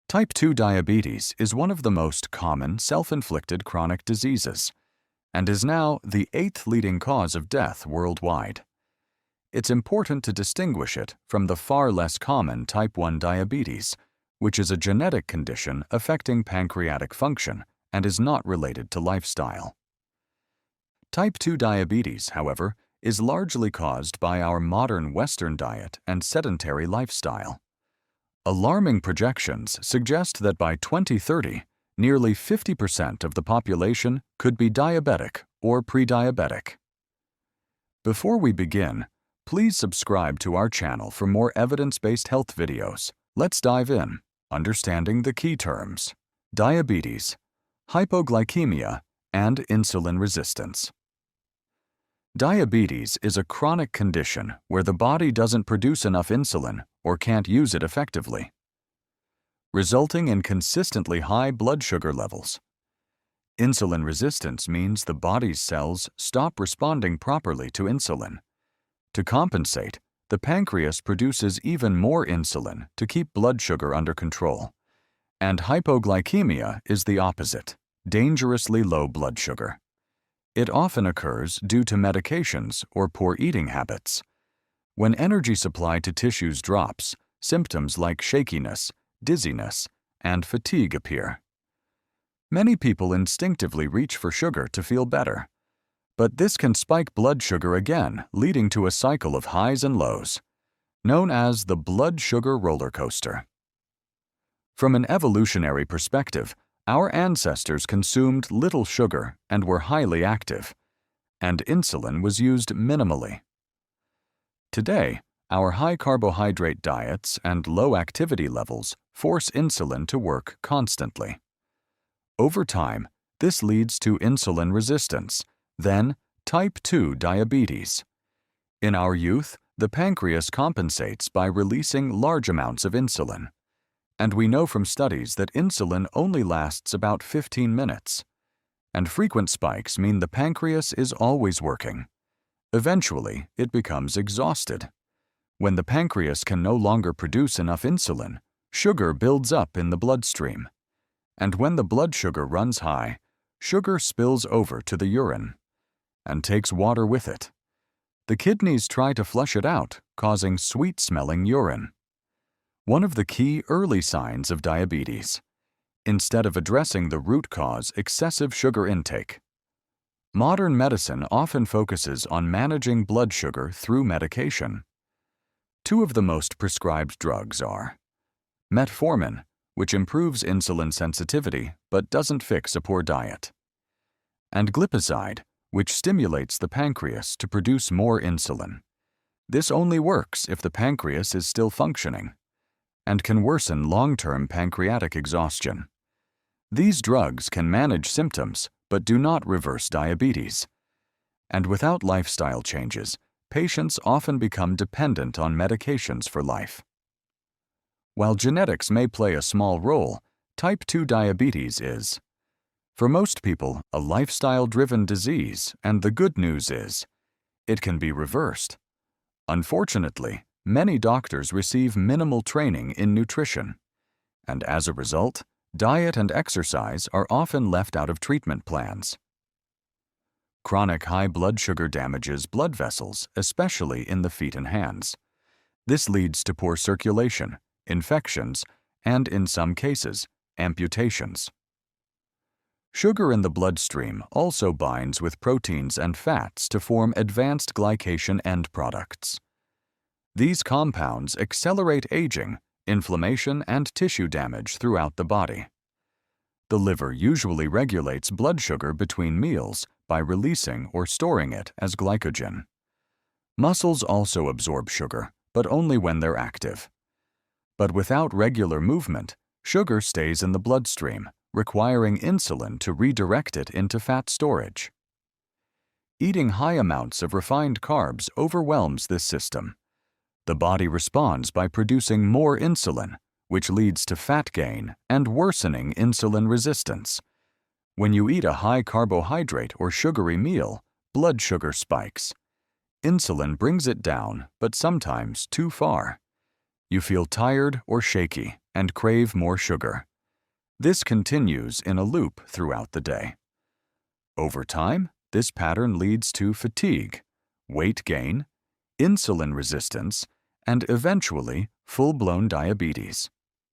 Type 2 diabetes is one of the most common self-inflicted chronic diseases and is now the 8th leading cause of death worldwide. It's important to distinguish it from the far less common type 1 diabetes, which is a genetic condition affecting pancreatic function and is not related to lifestyle. Type 2 diabetes, however, is largely caused by our modern Western diet and sedentary lifestyle. Alarming projections suggest that by 2030, nearly 50% of the population could be diabetic or pre-diabetic. Before we begin, please subscribe to our channel for more evidence-based health videos. Let's dive in, understanding the key terms: diabetes, hypoglycemia, and insulin resistance. Diabetes is a chronic condition where the body doesn't produce enough insulin or can't use it effectively, resulting in consistently high blood sugar levels. Insulin resistance means the body's cells stop responding properly to insulin. To compensate, the pancreas produces even more insulin to keep blood sugar under control. And hypoglycemia is the opposite, dangerously low blood sugar. It often occurs due to medications or poor eating habits. When energy supply to tissues drops, symptoms like shakiness, dizziness, and fatigue appear. Many people instinctively reach for sugar to feel better, but this can spike blood sugar again, leading to a cycle of highs and lows, known as the blood sugar roller coaster. From an evolutionary perspective, our ancestors consumed little sugar and were highly active, and insulin was used minimally. Today, our high-carbohydrate diets and low activity levels force insulin to work constantly. Over time, this leads to insulin resistance, then type 2 diabetes. In our youth, the pancreas compensates by releasing large amounts of insulin. And we know from studies that insulin only lasts about 15 minutes. And frequent spikes mean the pancreas is always working. Eventually, it becomes exhausted. When the pancreas can no longer produce enough insulin, sugar builds up in the bloodstream. And when the blood sugar runs high, sugar spills over to the urine and takes water with it. The kidneys try to flush it out, causing sweet-smelling urine. One of the key early signs of diabetes, instead of addressing the root cause, excessive sugar intake. Modern medicine often focuses on managing blood sugar through medication. Two of the most prescribed drugs are metformin, which improves insulin sensitivity but doesn't fix a poor diet, and glipizide, which stimulates the pancreas to produce more insulin. This only works if the pancreas is still functioning, and can worsen long-term pancreatic exhaustion. These drugs can manage symptoms but do not reverse diabetes. And without lifestyle changes, patients often become dependent on medications for life. While genetics may play a small role, type 2 diabetes is, for most people, a lifestyle-driven disease, and the good news is, it can be reversed. Unfortunately, many doctors receive minimal training in nutrition, and as a result, diet and exercise are often left out of treatment plans. Chronic high blood sugar damages blood vessels, especially in the feet and hands. This leads to poor circulation, infections, and in some cases, amputations. Sugar in the bloodstream also binds with proteins and fats to form advanced glycation end products. These compounds accelerate aging, inflammation, and tissue damage throughout the body. The liver usually regulates blood sugar between meals by releasing or storing it as glycogen. Muscles also absorb sugar, but only when they're active. But without regular movement, sugar stays in the bloodstream, requiring insulin to redirect it into fat storage. Eating high amounts of refined carbs overwhelms this system. The body responds by producing more insulin, which leads to fat gain and worsening insulin resistance. When you eat a high carbohydrate or sugary meal, blood sugar spikes. Insulin brings it down, but sometimes too far. You feel tired or shaky and crave more sugar. This continues in a loop throughout the day. Over time, this pattern leads to fatigue, weight gain, insulin resistance, and eventually full-blown diabetes.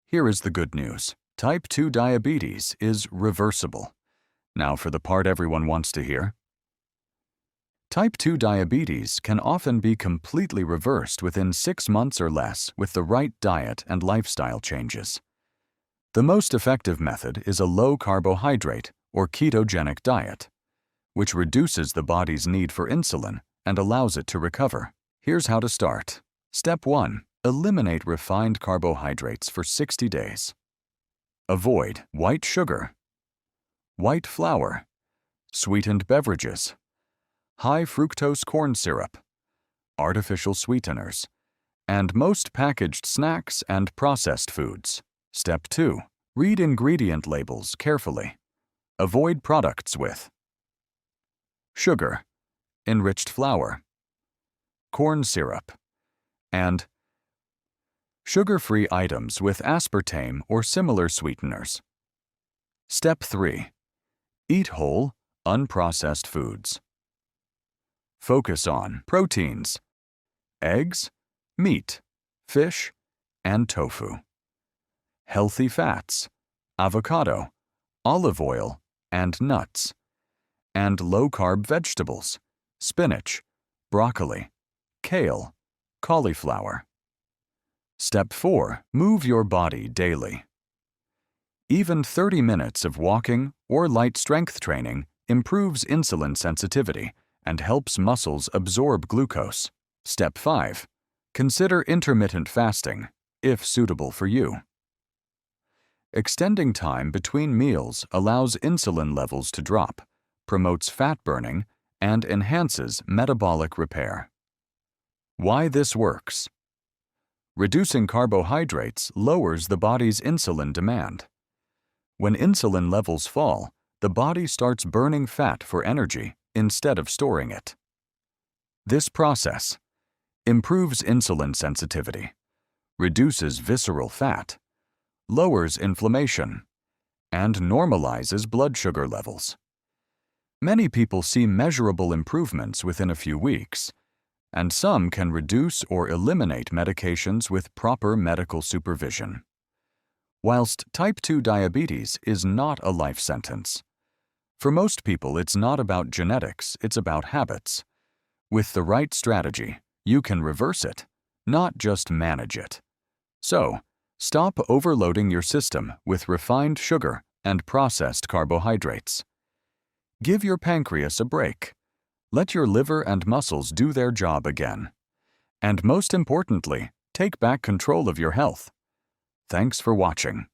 Here is the good news. Type 2 diabetes is reversible. Now for the part everyone wants to hear. Type 2 diabetes can often be completely reversed within 6 months or less with the right diet and lifestyle changes. The most effective method is a low-carbohydrate or ketogenic diet, which reduces the body's need for insulin and allows it to recover. Here's how to start. Step 1. Eliminate refined carbohydrates for 60 days. Avoid white sugar, white flour, sweetened beverages, high fructose corn syrup, artificial sweeteners, and most packaged snacks and processed foods. Step 2. Read ingredient labels carefully. Avoid products with sugar, enriched flour, corn syrup, and sugar-free items with aspartame or similar sweeteners. Step 3. Eat whole, unprocessed foods. Focus on proteins, eggs, meat, fish, and tofu. Healthy fats, avocado, olive oil, and nuts. And low-carb vegetables, spinach, broccoli, kale, cauliflower. Step 4. Move your body daily. Even 30 minutes of walking or light strength training improves insulin sensitivity and helps muscles absorb glucose. Step 5. Consider intermittent fasting, if suitable for you. Extending time between meals allows insulin levels to drop, promotes fat burning, and enhances metabolic repair. Why this works? Reducing carbohydrates lowers the body's insulin demand. When insulin levels fall, the body starts burning fat for energy instead of storing it. This process improves insulin sensitivity, reduces visceral fat, lowers inflammation, and normalizes blood sugar levels. Many people see measurable improvements within a few weeks, and some can reduce or eliminate medications with proper medical supervision. Whilst type 2 diabetes is not a life sentence. For most people, it's not about genetics, it's about habits. With the right strategy, you can reverse it, not just manage it. So, stop overloading your system with refined sugar and processed carbohydrates. Give your pancreas a break. Let your liver and muscles do their job again. And most importantly, take back control of your health. Thanks for watching.